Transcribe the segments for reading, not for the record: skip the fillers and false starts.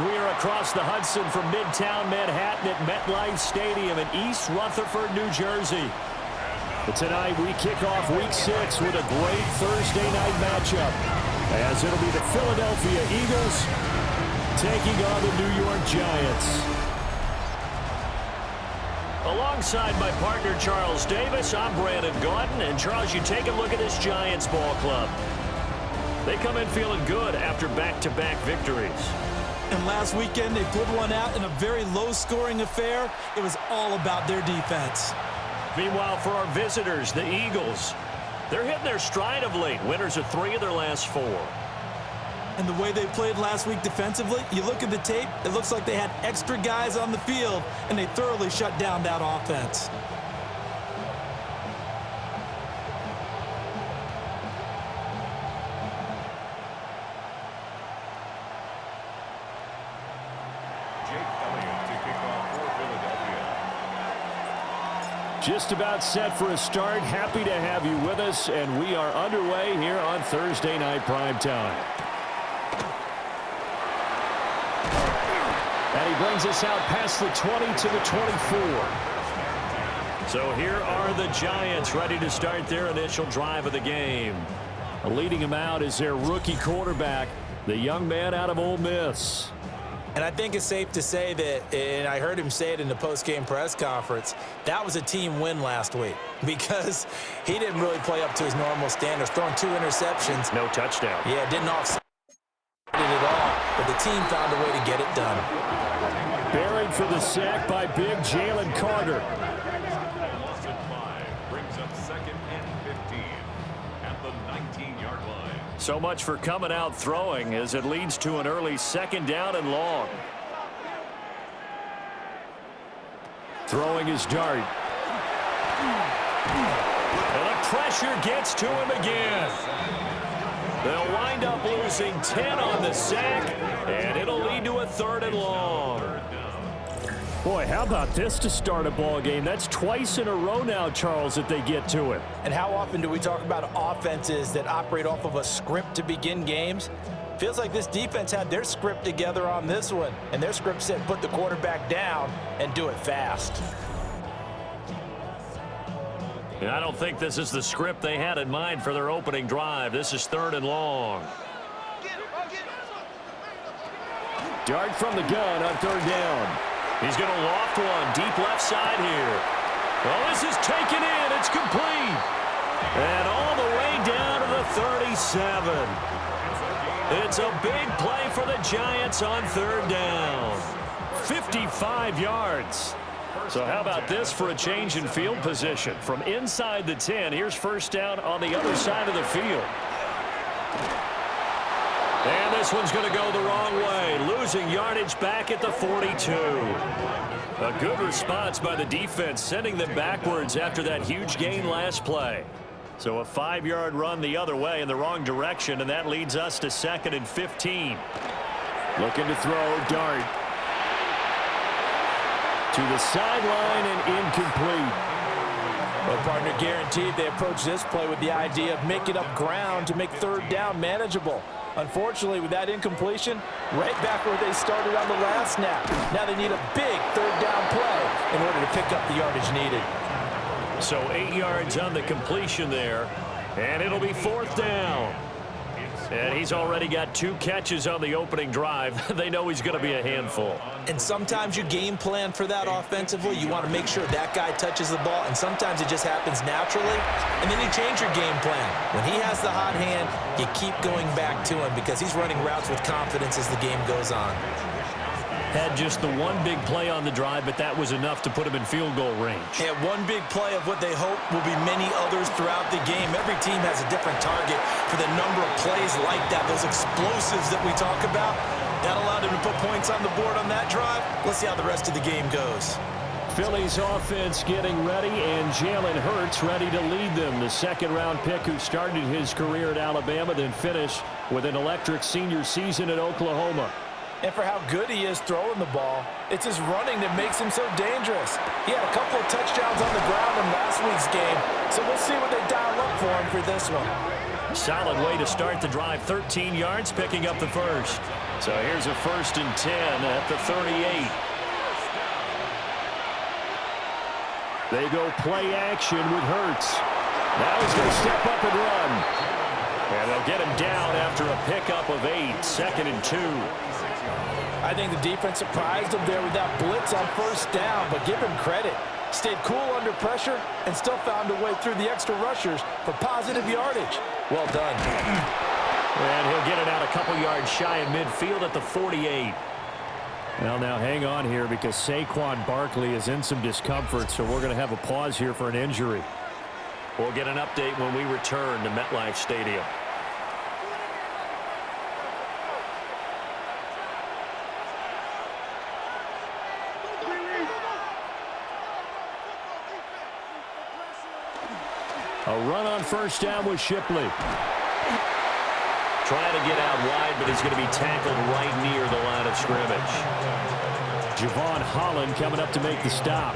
We are across the Hudson from Midtown Manhattan at MetLife Stadium in East Rutherford, New Jersey. But tonight we kick off Week 6 with a great Thursday night matchup, as it'll be the Philadelphia Eagles taking on the New York Giants. Alongside my partner Charles Davis, I'm Brandon Gaudin. And Charles, you take a look at this Giants ball club. They come in feeling good after back-to-back victories. And last weekend, they pulled one out in a very low-scoring affair. It was all about their defense. Meanwhile, for our visitors, the Eagles, they're hitting their stride of late. Winners of 3 of their last 4. And the way they played last week defensively, you look at the tape, it looks like they had extra guys on the field, and they thoroughly shut down that offense. Just about set for a start. Happy to have you with us, and we are underway here on Thursday Night Primetime. And he brings us out past the 20 to the 24. So here are the Giants ready to start their initial drive of the game. Leading them out is their rookie quarterback, the young man out of Ole Miss. And I think it's safe to say that, and I heard him say it in the post-game press conference, that was a team win last week because he didn't really play up to his normal standards, throwing 2 interceptions. No touchdown. Yeah, didn't offset it at all, but the team found a way to get it done. Buried for the sack by big Jalen Carter. Brings up 2nd and 15 at the 19-yard line. So much for coming out throwing as it leads to an early 2nd down and long. Throwing his dart. And the pressure gets to him again. They'll wind up losing 10 on the sack, and it'll lead to a 3rd and long. Boy, how about this to start a ball game? That's twice in a row now, Charles, that they get to it. And how often do we talk about offenses that operate off of a script to begin games? Feels like this defense had their script together on this one, and their script said put the quarterback down and do it fast. And I don't think this is the script they had in mind for their opening drive. This is 3rd and long. Dart from the gun on 3rd down. He's going to loft one deep left side here. Well, this is taken in. It's complete. And all the way down to the 37. It's a big play for the Giants on 3rd down. 55 yards. So how about this for a change in field position? From inside the 10, here's 1st down on the other side of the field. And this one's going to go the wrong way, losing yardage back at the 42. A good response by the defense, sending them backwards after that huge gain last play. So a 5-yard run the other way in the wrong direction, and that leads us to 2nd and 15. Looking to throw, dart. To the sideline and incomplete. Well, partner, guaranteed they approach this play with the idea of making up ground to make 3rd down manageable. Unfortunately, with that incompletion, right back where they started on the last snap. Now they need a big 3rd down play in order to pick up the yardage needed. So 8 yards on the completion there, and it'll be 4th down. And he's already got 2 catches on the opening drive. They know he's going to be a handful. And sometimes you game plan for that offensively. You want to make sure that guy touches the ball, and sometimes it just happens naturally. And then you change your game plan. When he has the hot hand, you keep going back to him because he's running routes with confidence as the game goes on. Had just the one big play on the drive, but that was enough to put him in field goal range. Yeah, one big play of what they hope will be many others throughout the game. Every team has a different target for the number of plays like that, those explosives that we talk about. That allowed him to put points on the board on that drive. Let's see how the rest of the game goes. Philly's offense getting ready, and Jalen Hurts ready to lead them. The 2nd-round pick who started his career at Alabama, then finished with an electric senior season at Oklahoma. And for how good he is throwing the ball, it's his running that makes him so dangerous. He had a couple of touchdowns on the ground in last week's game, so we'll see what they dial up for him for this one. Solid way to start the drive. 13 yards, picking up the 1st. So here's a 1st and 10 at the 38. They go play action with Hurts. Now he's going to step up and run. And they'll get him down after a pickup of 8, 2nd and 2. I think the defense surprised him there with that blitz on 1st down, but give him credit. Stayed cool under pressure and still found a way through the extra rushers for positive yardage. Well done. And he'll get it out a couple yards shy of midfield at the 48. Well, now hang on here because Saquon Barkley is in some discomfort, so we're going to have a pause here for an injury. We'll get an update when we return to MetLife Stadium. A run on 1st down with Shipley. Trying to get out wide, but he's going to be tackled right near the line of scrimmage. Javon Holland coming up to make the stop.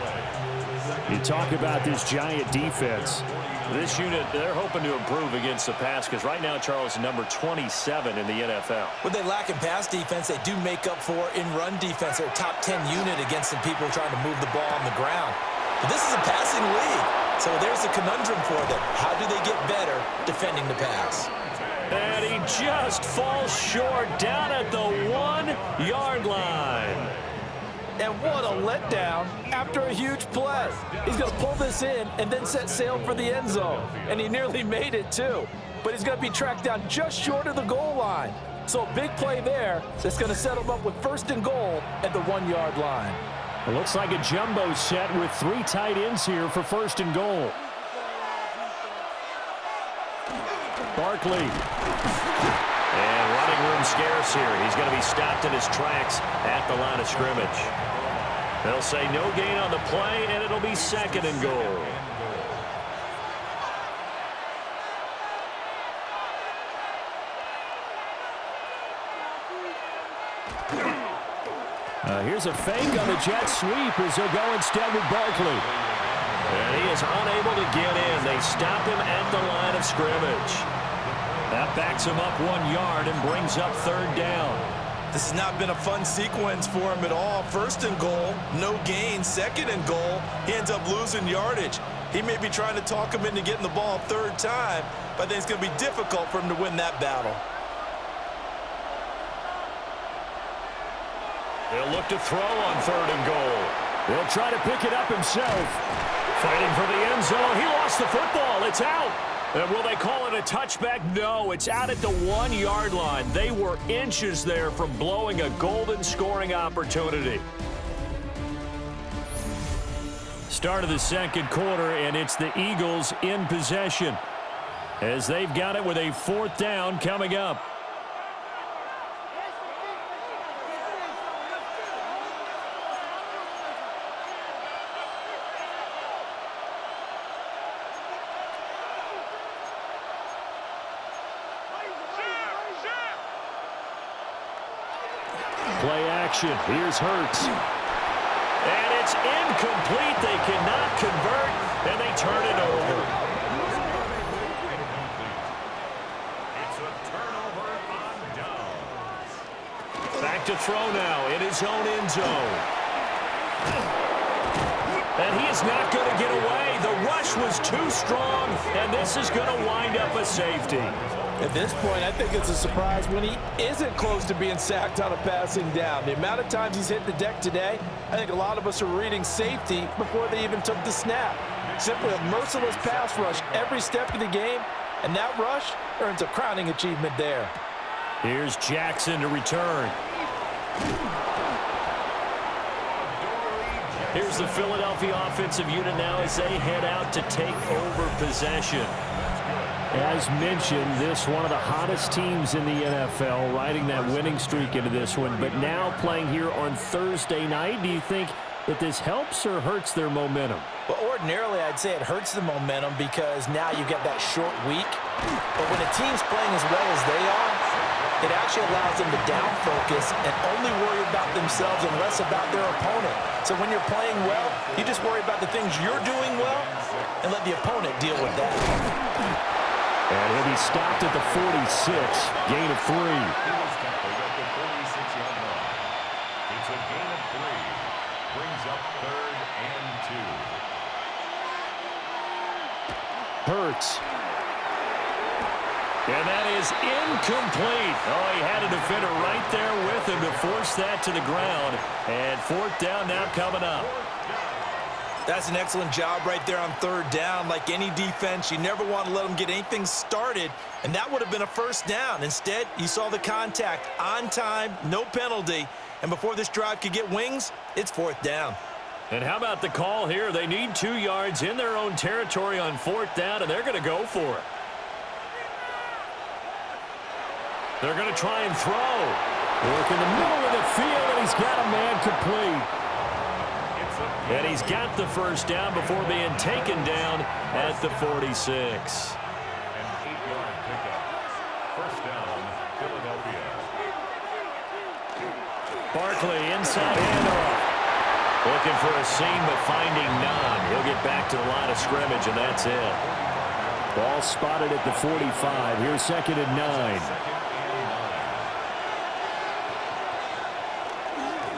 You talk about this Giant defense. This unit, they're hoping to improve against the pass because right now, Charles, number 27 in the NFL. What they lack in pass defense, they do make up for in run defense. They're a top 10 unit against some people trying to move the ball on the ground. But this is a passing league, so there's a conundrum for them. How do they get better defending the pass? And he just falls short down at the 1-yard line. And what a letdown after a huge play. He's going to pull this in and then set sail for the end zone. And he nearly made it, too. But he's going to be tracked down just short of the goal line. So a big play there that's going to set him up with 1st and goal at the 1-yard line. It looks like a jumbo set with 3 tight ends here for 1st and goal. Barkley. And running room scarce here. He's going to be stopped in his tracks at the line of scrimmage. They'll say no gain on the play, and it'll be 2nd and goal. Here's a fake on the jet sweep as they'll go instead with Barkley. And he is unable to get in. They stop him at the line of scrimmage. That backs him up 1 yard and brings up 3rd down. This has not been a fun sequence for him at all. 1st and goal, no gain. 2nd and goal, he ends up losing yardage. He may be trying to talk him into getting the ball 3rd time, but I think it's going to be difficult for him to win that battle. They'll look to throw on 3rd and goal. He'll try to pick it up himself. Fighting for the end zone. He lost the football. It's out. And will they call it a touchback? No, it's out at the 1-yard line. They were inches there from blowing a golden scoring opportunity. Start of the 2nd quarter, and it's the Eagles in possession as they've got it with a 4th down coming up. Play action. Here's Hurts. And it's incomplete. They cannot convert, and they turn it over. It's a turnover on downs. Back to throw now in his own end zone. And he is not going to get away. The rush was too strong, and this is going to wind up a safety. At this point, I think it's a surprise when he isn't close to being sacked on a passing down. The amount of times he's hit the deck today, I think a lot of us are reading safety before they even took the snap. Simply a merciless pass rush every step of the game, and that rush earns a crowning achievement there. Here's Jackson to return. Here's the Philadelphia offensive unit now as they head out to take over possession. As mentioned, this one of the hottest teams in the NFL, riding that winning streak into this one, but now playing here on Thursday night. Do you think that this helps or hurts their momentum? Well, ordinarily, I'd say it hurts the momentum because now you get that short week. But when a team's playing as well as they are, it actually allows them to down focus and only worry about themselves and less about their opponent. So when you're playing well, you just worry about the things you're doing well and let the opponent deal with that. And he'll be stopped at the 46, gain of 3. Hurts. And that is incomplete. Oh, he had a defender right there with him to force that to the ground. And fourth down now coming up. That's an excellent job right there on third down. Like any defense, you never want to let them get anything started, and that would have been a first down. Instead, you saw the contact on time, no penalty, and before this drive could get wings, it's fourth down. And how about the call here? They need 2 yards in their own territory on fourth down, and they're going to go for it. They're going to try and throw. Work in the middle of the field, and he's got a man complete. And he's got the first down before being taken down at the 46. An 8-yard pickup. First down, Philadelphia. Barkley inside handoff. Looking for a seam, but finding none. He'll get back to the line of scrimmage, and that's it. Ball spotted at the 45. Here's 2nd and 9.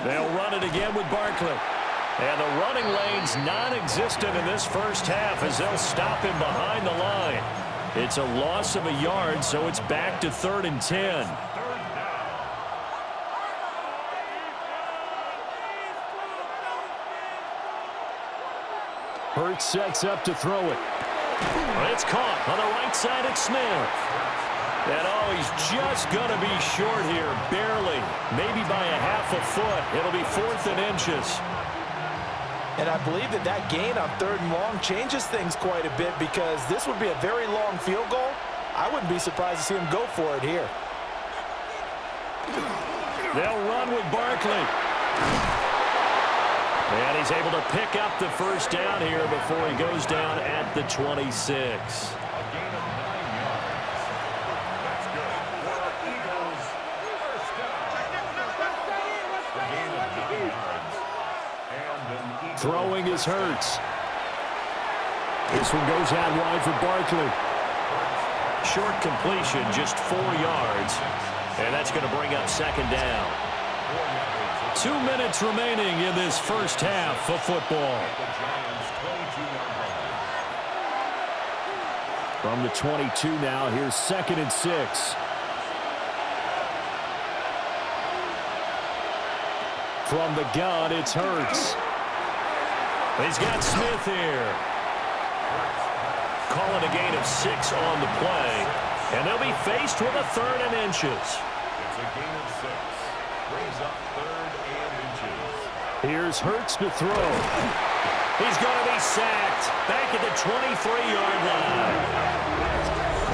They'll run it again with Barkley. And the running lane's non-existent in this first half as they'll stop him behind the line. It's a loss of a yard, so it's back to 3rd and 10. Hurts sets up to throw it. It's caught on the right side at Smith. And oh, he's just going to be short here, barely, maybe by a half a foot. It'll be 4th and inches. And I believe that gain on 3rd and long changes things quite a bit because this would be a very long field goal. I wouldn't be surprised to see him go for it here. They'll run with Barkley. And he's able to pick up the first down here before he goes down at the 26. Throwing is Hurts. This one goes out wide for Barkley. Short completion, just 4 yards. And that's going to bring up 2nd down. 2 minutes remaining in this first half of football. From the 22 now, here's 2nd and 6. From the gun, it's Hurts. He's got Smith here. Calling a gain of 6 on the play. And they'll be faced with a 3rd and inches. It's a gain of 6. Brings up 3rd and inches. Here's Hurts to throw. He's going to be sacked. Back at the 23-yard line.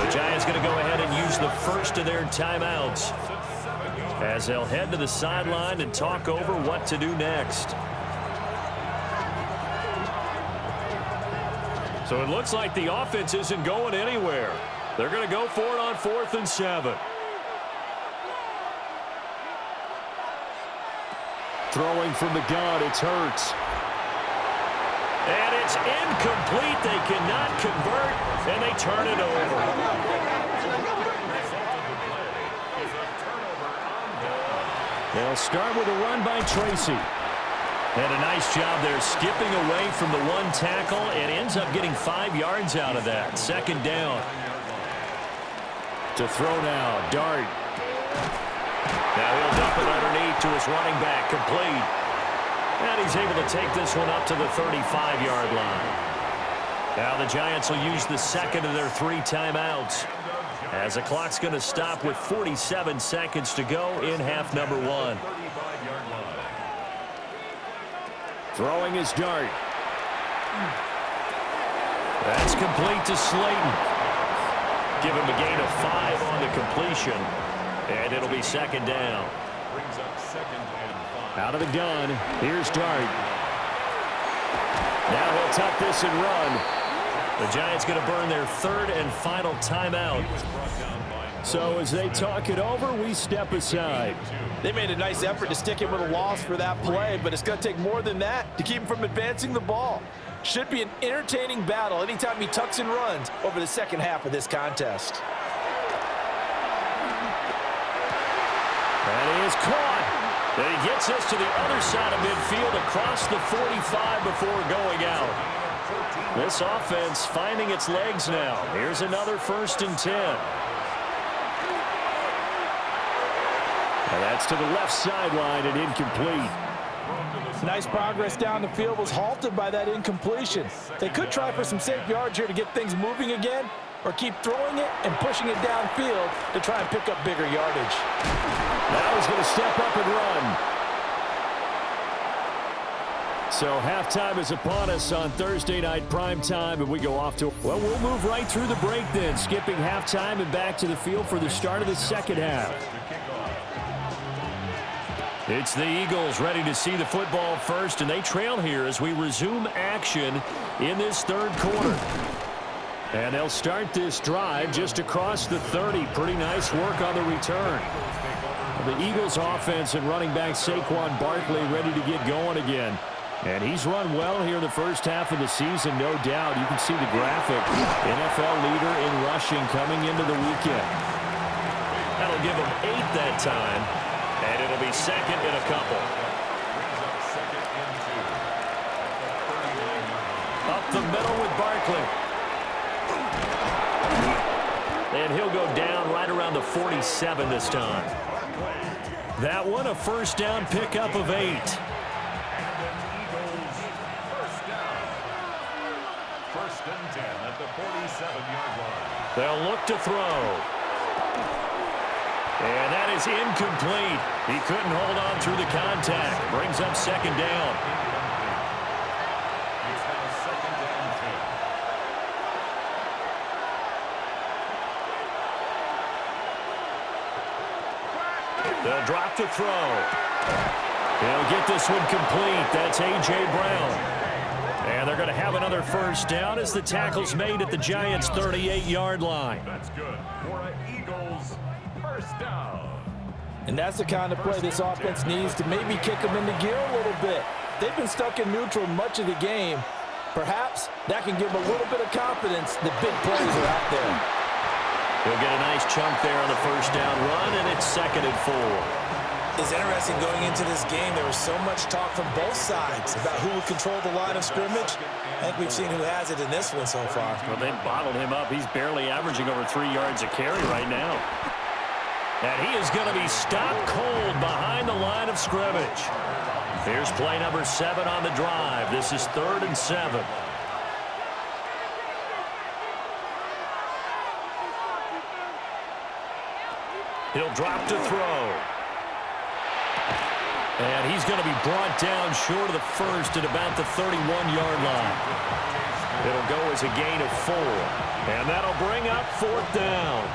The Giants going to go ahead and use the first of their timeouts as they'll head to the sideline and talk over what to do next. So it looks like the offense isn't going anywhere. They're going to go for it on 4th and 7. Throwing from the gun, it's Hurts. And it's incomplete. They cannot convert, and they turn it over. They'll start with a run by Tracy. And a nice job there skipping away from the one tackle and ends up getting 5 yards out of that. 2nd down. To throw now, Dart. Now he'll dump it underneath to his running back, complete. And he's able to take this one up to the 35-yard line. Now the Giants will use the 2nd of their 3 timeouts as the clock's going to stop with 47 seconds to go in half number 1. Throwing his Dart. That's complete to Slayton. Give him a gain of 5 on the completion. And it'll be 2nd down. Brings up 2nd and 5. Out of the gun. Here's Dart. Now he'll tuck this and run. The Giants going to burn their 3rd and final timeout. So as they talk it over, we step aside. They made a nice effort to stick him with a loss for that play, but it's going to take more than that to keep him from advancing the ball. Should be an entertaining battle anytime he tucks and runs over the second half of this contest. And he is caught. And he gets us to the other side of midfield across the 45 before going out. This offense finding its legs now. Here's another 1st and 10. And that's to the left sideline and incomplete. Nice progress down the field was halted by that incompletion. They could try for some safe yards here to get things moving again, or keep throwing it and pushing it downfield to try and pick up bigger yardage. Now he's going to step up and run. So halftime is upon us on Thursday night primetime, and we go off to, well, we'll move right through the break then, skipping halftime and back to the field for the start of the second half. It's the Eagles ready to see the football first, and they trail here as we resume action in this third quarter. And they'll start this drive just across the 30. Pretty nice work on the return. The Eagles offense and running back Saquon Barkley ready to get going again. And he's run well here in the first half of the season, no doubt. You can see the graphic. NFL leader in rushing coming into the weekend. That'll give him 8 that time. And it'll be second and a couple. Up the middle with Barkley. And he'll go down right around the 47 this time. That one, a first down pickup of 8. First and 10 at the 47-yard line. They'll look to throw. And that is incomplete. He couldn't hold on through the contact. Brings up second down. It's now second and 10. They'll drop to throw. He'll get this one complete. That's A.J. Brown. And they're going to have another first down as the tackle's made at the Giants' 38-yard line. That's good for an Eagles first down. And that's the kind of play this offense needs to maybe kick them into gear a little bit. They've been stuck in neutral much of the game. Perhaps that can give them a little bit of confidence that big plays are out there. He'll get a nice chunk there on the first down run, and it's second and 4. It's interesting going into this game. There was so much talk from both sides about who would control the line of scrimmage. I think we've seen who has it in this one so far. Well, they bottled him up. He's barely averaging over 3 yards a carry right now. And he is going to be stopped cold behind the line of scrimmage. Here's play number 7 on the drive. This is 3rd and 7. He'll drop to throw. And he's going to be brought down short of the first at about the 31-yard line. It'll go as a gain of 4. And that'll bring up 4th down.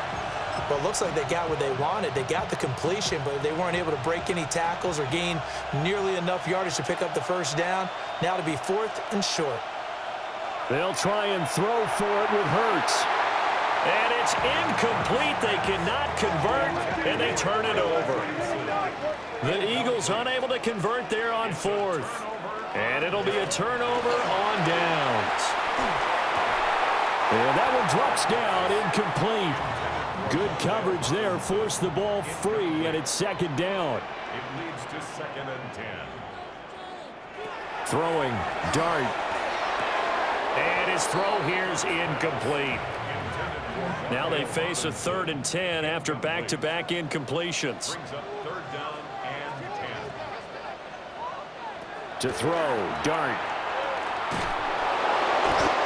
Well, it looks like they got what they wanted. They got the completion, but they weren't able to break any tackles or gain nearly enough yardage to pick up the first down. Now to be 4th and short. They'll try and throw for it with Hurts. And it's incomplete. They cannot convert, and they turn it over. The Eagles unable to convert there on 4th. And it'll be a turnover on downs. And that one drops down, incomplete. Good coverage there, forced the ball free, and it's second down. It leads to second and 10. Throwing, Dart. And his throw here's incomplete. Now they face a 3rd and 10 after back-to-back incompletions. Brings up 3rd down and 10. To throw, Dart.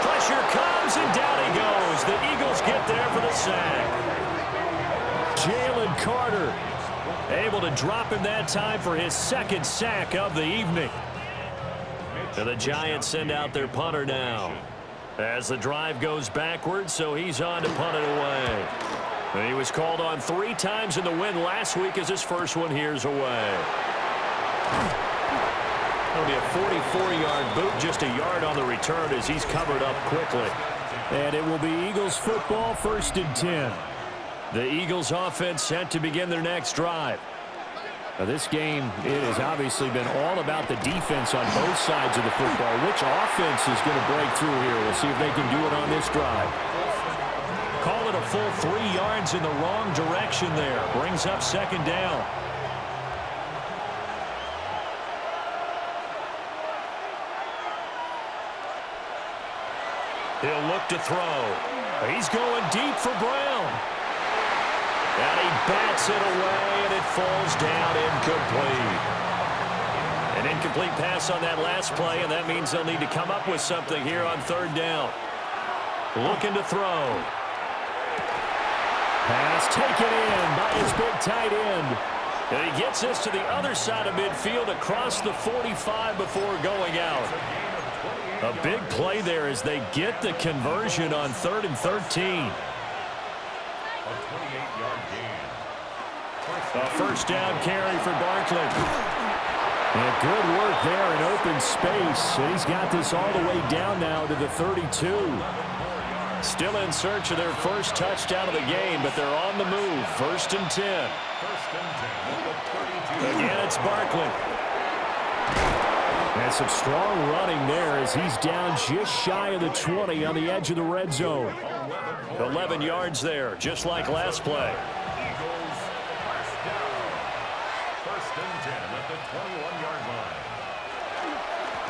Pressure comes, and down he goes. The Eagles get there for the sack. Jalen Carter able to drop him that time for his 2nd sack of the evening. And the Giants send out their punter now as the drive goes backwards, so he's on to punt it away. And he was called on 3 times in the win last week as his first one here's away. That'll be a 44-yard boot, just a yard on the return as he's covered up quickly. And it will be Eagles football, 1st and 10. The Eagles offense set to begin their next drive. Now this game, it has obviously been all about the defense on both sides of the football. Which offense is going to break through here? We'll see if they can do it on this drive. Call it a full 3 yards in the wrong direction there. Brings up second down. to throw. He's going deep for Brown. And he bats it away, and it falls down incomplete. An incomplete pass on that last play, and that means they'll need to come up with something here on third down. Looking to throw. Pass taken in by his big tight end. And he gets this to the other side of midfield across the 45 before going out. A big play there as they get the conversion on 3rd and 13. A first down carry for Barkley. And good work there in open space. And he's got this all the way down now to the 32. Still in search of their first touchdown of the game, but they're on the move. 1st and 10. Again, it's Barkley. And some strong running there as he's down just shy of the 20 on the edge of the red zone. 11 yards there, just like last play.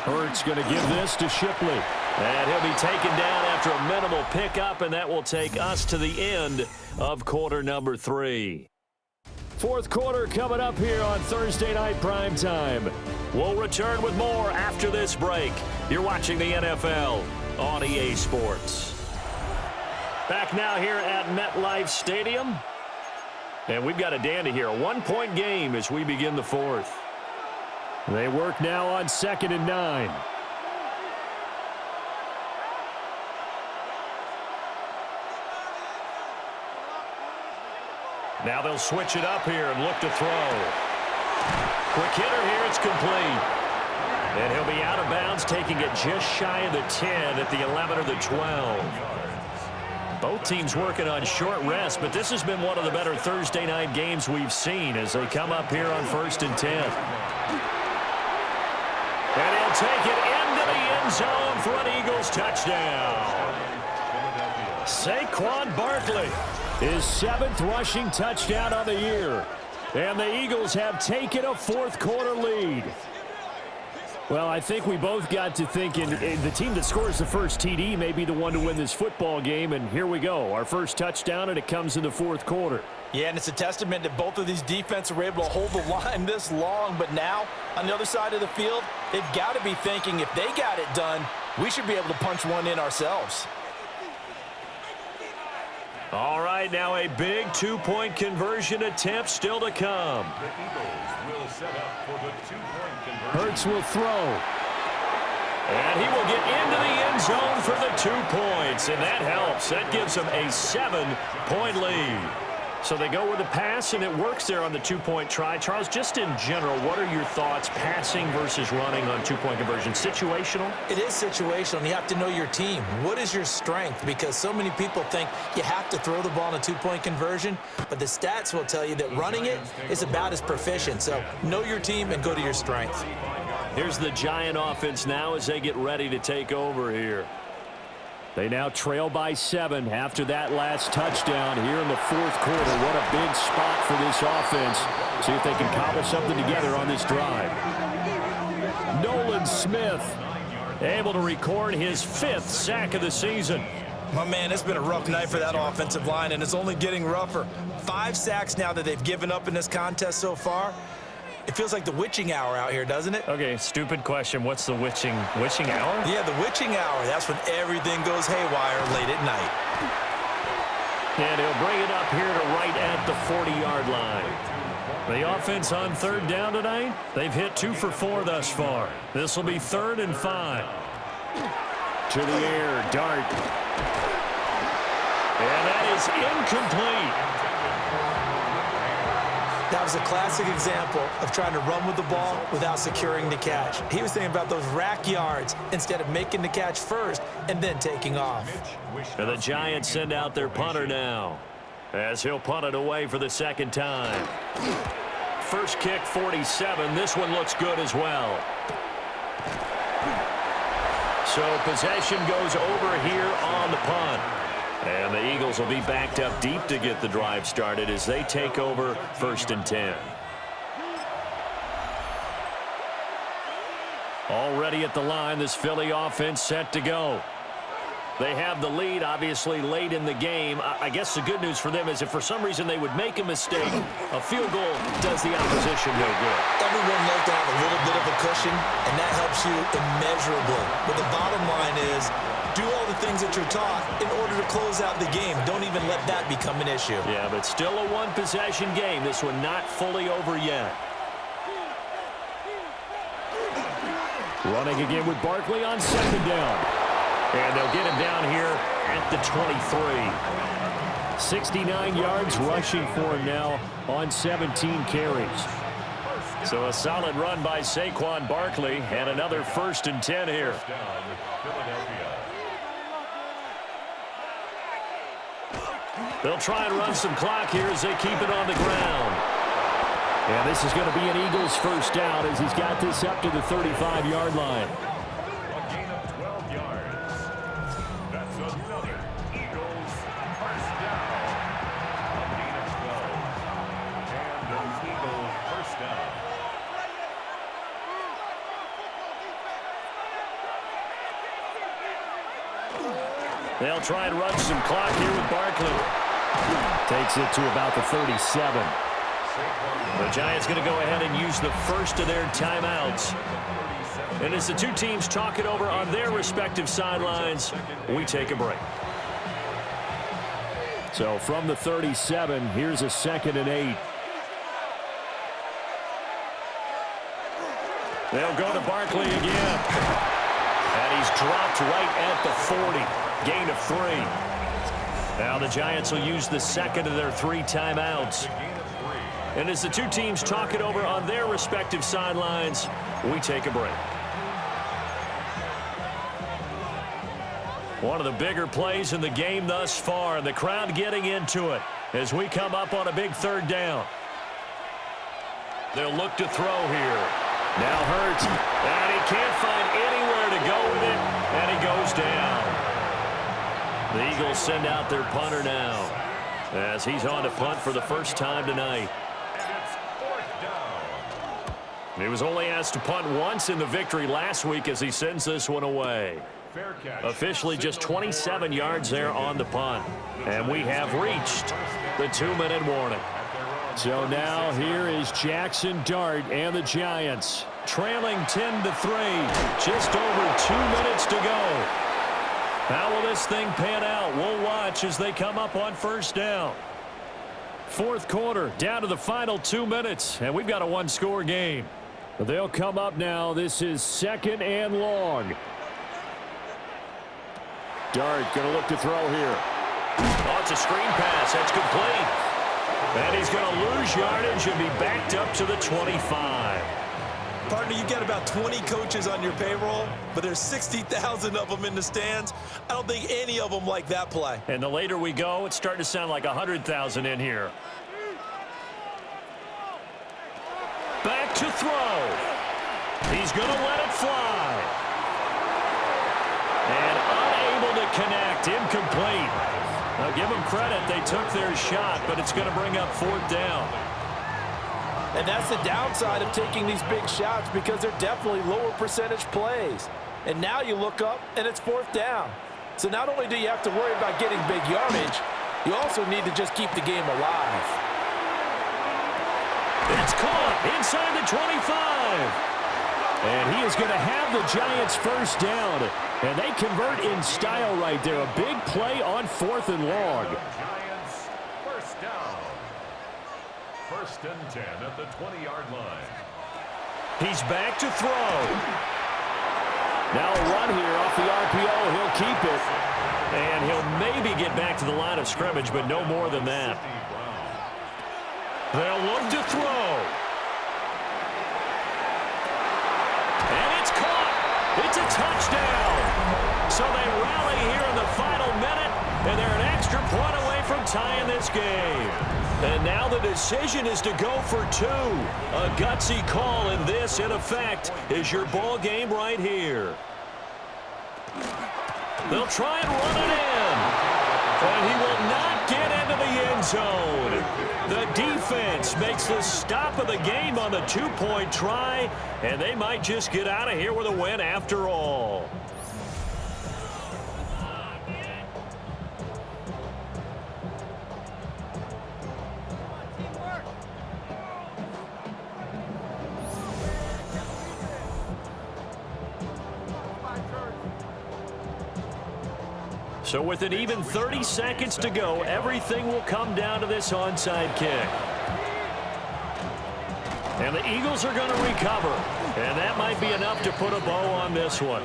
Hurts going to give this to Shipley. And he'll be taken down after a minimal pickup, and that will take us to the end of quarter number 3. Fourth quarter coming up here on Thursday Night Primetime. We'll return with more after this break. You're watching the NFL on EA Sports. Back now here at MetLife Stadium. And we've got a dandy here. A 1-point game as we begin the fourth. They work now on 2nd and 9. Now they'll switch it up here and look to throw. Quick hitter here, it's complete. And he'll be out of bounds, taking it just shy of the 10 at the 11 or the 12. Both teams working on short rest, but this has been one of the better Thursday night games we've seen as they come up here on 1st and 10. And he'll take it into the end zone for an Eagles touchdown. Saquon Barkley, his 7th rushing touchdown on the year. And the Eagles have taken a fourth quarter lead. Well, I think we both got to thinking the team that scores the first TD may be the one to win this football game. And here we go, our first touchdown, and it comes in the fourth quarter. Yeah, and it's a testament that both of these defenses were able to hold the line this long. But now, on the other side of the field, they've got to be thinking if they got it done, we should be able to punch one in ourselves. All right, now a big 2-point conversion attempt still to come. The Eagles will set up for the 2-point conversion. Hurts will throw. And he will get into the end zone for the 2 points, and that helps. That gives them a 7-point lead. So they go with the pass, and it works there on the 2-point try. Charles, just in general, what are your thoughts passing versus running on 2-point conversion? Situational? It is situational, and you have to know your team. What is your strength? Because so many people think you have to throw the ball in a 2-point conversion, but the stats will tell you that running it is about as proficient. So know your team and go to your strength. Here's the Giant offense now as they get ready to take over here. They now trail by 7 after that last touchdown here in the fourth quarter. What a big spot for this offense. See if they can cobble something together on this drive. Nolan Smith able to record his 5th sack of the season. My man, it's been a rough night for that offensive line, and it's only getting rougher. 5 sacks now that they've given up in this contest so far. It feels like the witching hour out here, doesn't it? Okay, stupid question. What's the witching hour? Yeah, the witching hour. That's when everything goes haywire late at night. And he'll bring it up here to right at the 40-yard line. The offense on 3rd down tonight, they've hit 2 for 4 thus far. This will be 3rd and 5. To the air, dart. And that is incomplete. That was a classic example of trying to run with the ball without securing the catch. He was thinking about those rack yards instead of making the catch first and then taking off. And the Giants send out their punter now as he'll punt it away for the 2nd time. First kick, 47. This one looks good as well. So possession goes over here on the punt. And the Eagles will be backed up deep to get the drive started as they take over 1st and 10. Already at the line, this Philly offense set to go. They have the lead, obviously, late in the game. I guess the good news for them is if for some reason they would make a mistake, a field goal does the opposition no good. Everyone loves to have a little bit of a cushion, and that helps you immeasurably. But the bottom line is, do all the things that you're taught in order to close out the game. Don't even let that become an issue. Yeah, but still a one-possession game. This one not fully over yet. Running again with Barkley on second down. And they'll get him down here at the 23. 69 yards rushing for him now on 17 carries. So a solid run by Saquon Barkley and another 1st and 10 here. They'll try and run some clock here as they keep it on the ground. And this is going to be an Eagles 1st down as he's got this up to the 35-yard line. A gain of 12 yards. That's another Eagles 1st down. A gain of 12. And an Eagles 1st down. They'll try and run some clock here with Barkley. Takes it to about the 37. The Giants going to go ahead and use the first of their timeouts. And as the two teams talk it over on their respective sidelines, we take a break. So from the 37, here's a 2nd and 8. They'll go to Barkley again. And he's dropped right at the 40. Gain of 3. Now the Giants will use the 2nd of their 3 timeouts. And as the two teams talk it over on their respective sidelines, we take a break. One of the bigger plays in the game thus far, and the crowd getting into it as we come up on a big 3rd down. They'll look to throw here. Now Hurts, and he can't find anywhere to go with it, and he goes down. The Eagles send out their punter now as he's on to punt for the first time tonight. He was only asked to punt once in the victory last week as he sends this one away. Officially just 27 yards there on the punt. And we have reached the 2-minute warning. So now here is Jackson Dart and the Giants trailing 10-3. Just over 2 minutes to go. How will this thing pan out? We'll watch as they come up on 1st down. 4th quarter, down to the final 2 minutes, and we've got a 1-score game. They'll come up now. This is 2nd and long. Dart going to look to throw here. Oh, it's a screen pass. That's complete. And he's going to lose yardage and be backed up to the 25. Partner, you've got about 20 coaches on your payroll, but there's 60,000 of them in the stands. I don't think any of them like that play. And the later we go, it's starting to sound like 100,000 in here. Back to throw. He's going to let it fly. And unable to connect. Incomplete. Now give them credit. They took their shot, but it's going to bring up 4th down. And that's the downside of taking these big shots because they're definitely lower percentage plays. And now you look up, and it's 4th down. So not only do you have to worry about getting big yardage, you also need to just keep the game alive. It's caught inside the 25. And he is going to have the Giants 1st down. And they convert in style right there. A big play on 4th and long. Giants 1st down. 1st and 10 at the 20-yard line. He's back to throw. Now a run here off the RPO. He'll keep it. And he'll maybe get back to the line of scrimmage, but no more than that. They'll look to throw. And it's caught. It's a touchdown. So they rally here in the final minute, and they're an extra point away from tying this game. And now the decision is to go for 2. A gutsy call, and this, in effect, is your ball game right here. They'll try and run it in. And he will not get into the end zone. The defense makes the stop of the game on the 2-point try, and they might just get out of here with a win after all. So with an even 30 seconds to go, everything will come down to this onside kick. And the Eagles are going to recover. And that might be enough to put a bow on this one.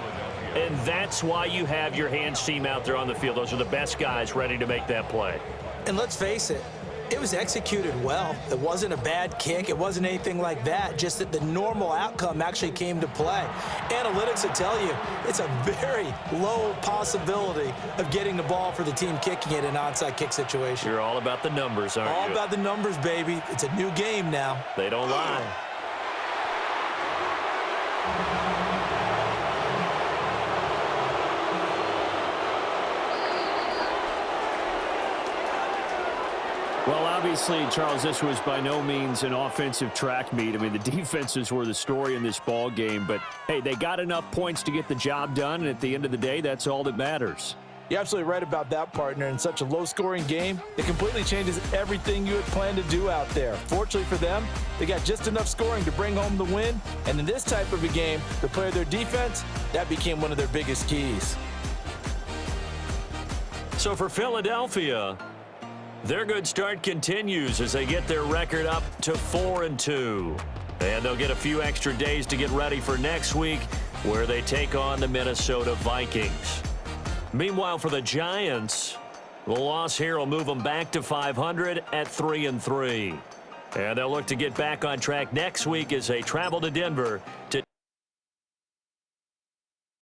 And that's why you have your hands team out there on the field. Those are the best guys ready to make that play. And let's face it, it was executed well. It wasn't a bad kick. It wasn't anything like that, just that the normal outcome actually came to play. Analytics will tell you it's a very low possibility of getting the ball for the team kicking it in an onside kick situation. You're all about the numbers, aren't you? All about the numbers, baby. It's a new game now. They don't lie. Well, obviously, Charles, this was by no means an offensive track meet. I mean, the defenses were the story in this ball game, but hey, they got enough points to get the job done, and at the end of the day, that's all that matters. You're absolutely right about that, partner. In such a low-scoring game, it completely changes everything you had planned to do out there. Fortunately for them, they got just enough scoring to bring home the win, and in this type of a game, to play their defense, that became one of their biggest keys. So for Philadelphia, their good start continues as they get their record up to 4-2. And they'll get a few extra days to get ready for next week, where they take on the Minnesota Vikings. Meanwhile, for the Giants, the loss here will move them back to 500 at 3-3. And they'll look to get back on track next week as they travel to Denver to